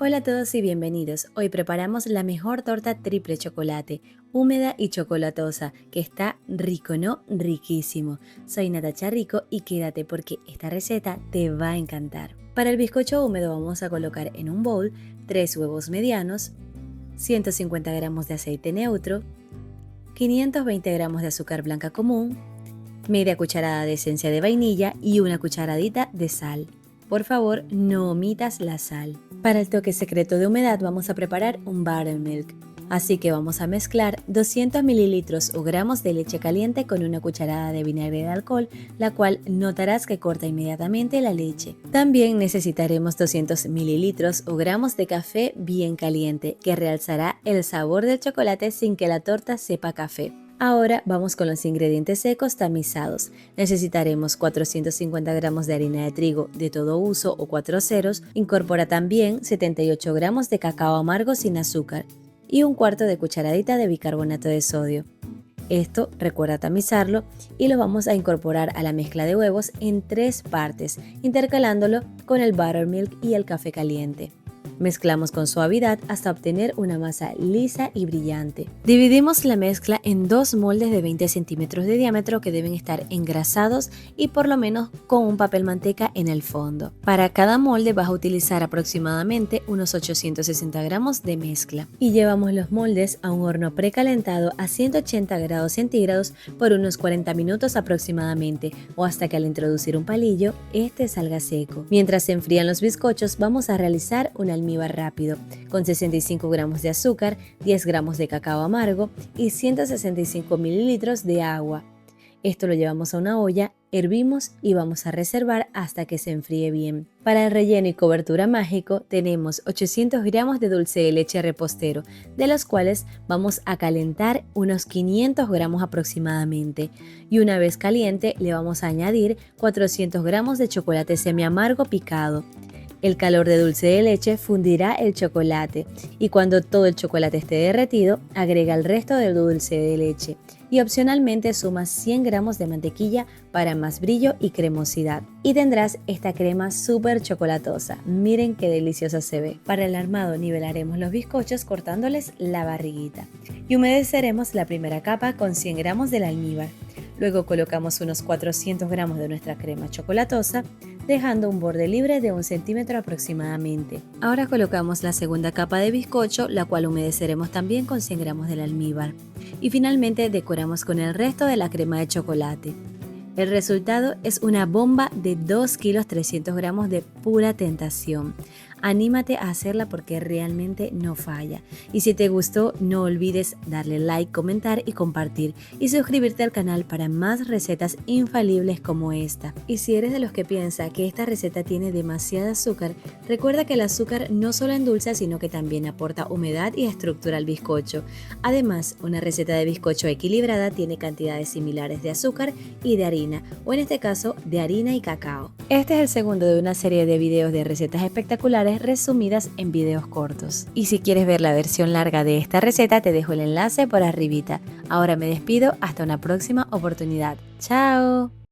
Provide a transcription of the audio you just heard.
Hola a todos y bienvenidos. Hoy preparamos la mejor torta triple chocolate, húmeda y chocolatosa, que está rico, ¿no? Riquísimo. Soy Natacha Rico y quédate porque esta receta te va a encantar. Para el bizcocho húmedo vamos a colocar en un bowl 3 huevos medianos, 150 gramos de aceite neutro, 520 gramos de azúcar blanca común, media cucharada de esencia de vainilla y una cucharadita de sal. Por favor, no omitas la sal. Para el toque secreto de humedad vamos a preparar un buttermilk. Así que vamos a mezclar 200 mililitros o gramos de leche caliente con una cucharada de vinagre de alcohol, la cual notarás que corta inmediatamente la leche. También necesitaremos 200 mililitros o gramos de café bien caliente, que realzará el sabor del chocolate sin que la torta sepa café. Ahora vamos con los ingredientes secos tamizados. Necesitaremos 450 gramos de harina de trigo de todo uso o 4 ceros. Incorpora también 78 gramos de cacao amargo sin azúcar y un cuarto de cucharadita de bicarbonato de sodio. Esto recuerda tamizarlo y lo vamos a incorporar a la mezcla de huevos en 3 partes, intercalándolo con el buttermilk y el café caliente. Mezclamos con suavidad hasta obtener una masa lisa y brillante. Dividimos la mezcla en 2 moldes de 20 centímetros de diámetro que deben estar engrasados y por lo menos con un papel manteca en el fondo. Para cada molde vas a utilizar aproximadamente unos 860 gramos de mezcla. Y llevamos los moldes a un horno precalentado a 180 grados centígrados por unos 40 minutos aproximadamente o hasta que al introducir un palillo, este salga seco. Mientras se enfrían los bizcochos, vamos a realizar un almíbar rápido con 65 gramos de azúcar, 10 gramos de cacao amargo y 165 mililitros de agua. Esto lo llevamos a una olla, hervimos y vamos a reservar hasta que se enfríe bien. Para el relleno y cobertura mágico tenemos 800 gramos de dulce de leche repostero, de los cuales vamos a calentar unos 500 gramos aproximadamente. Y una vez caliente le vamos a añadir 400 gramos de chocolate semi amargo picado. El calor de dulce de leche fundirá el chocolate y cuando todo el chocolate esté derretido, agrega el resto del dulce de leche y opcionalmente suma 100 gramos de mantequilla para más brillo y cremosidad. Y tendrás esta crema súper chocolatosa. Miren qué deliciosa se ve. Para el armado nivelaremos los bizcochos cortándoles la barriguita y humedeceremos la primera capa con 100 gramos del almíbar. Luego colocamos unos 400 gramos de nuestra crema chocolatosa, dejando un borde libre de 1 centímetro aproximadamente. Ahora colocamos la segunda capa de bizcocho, la cual humedeceremos también con 100 gramos del almíbar. Y finalmente decoramos con el resto de la crema de chocolate. El resultado es una bomba de 2 kilos 300 gramos de pura tentación. Anímate a hacerla porque realmente no falla. Y si te gustó, no olvides darle like, comentar y compartir. Y suscribirte al canal para más recetas infalibles como esta. Y si eres de los que piensa que esta receta tiene demasiado azúcar, recuerda que el azúcar no solo endulza, sino que también aporta humedad y estructura al bizcocho. Además, una receta de bizcocho equilibrada tiene cantidades similares de azúcar y de harina, o en este caso, de harina y cacao. Este es el segundo de una serie de videos de recetas espectaculares resumidas en videos cortos. Y si quieres ver la versión larga de esta receta, te dejo el enlace por arribita. Ahora me despido, hasta una próxima oportunidad. ¡Chao!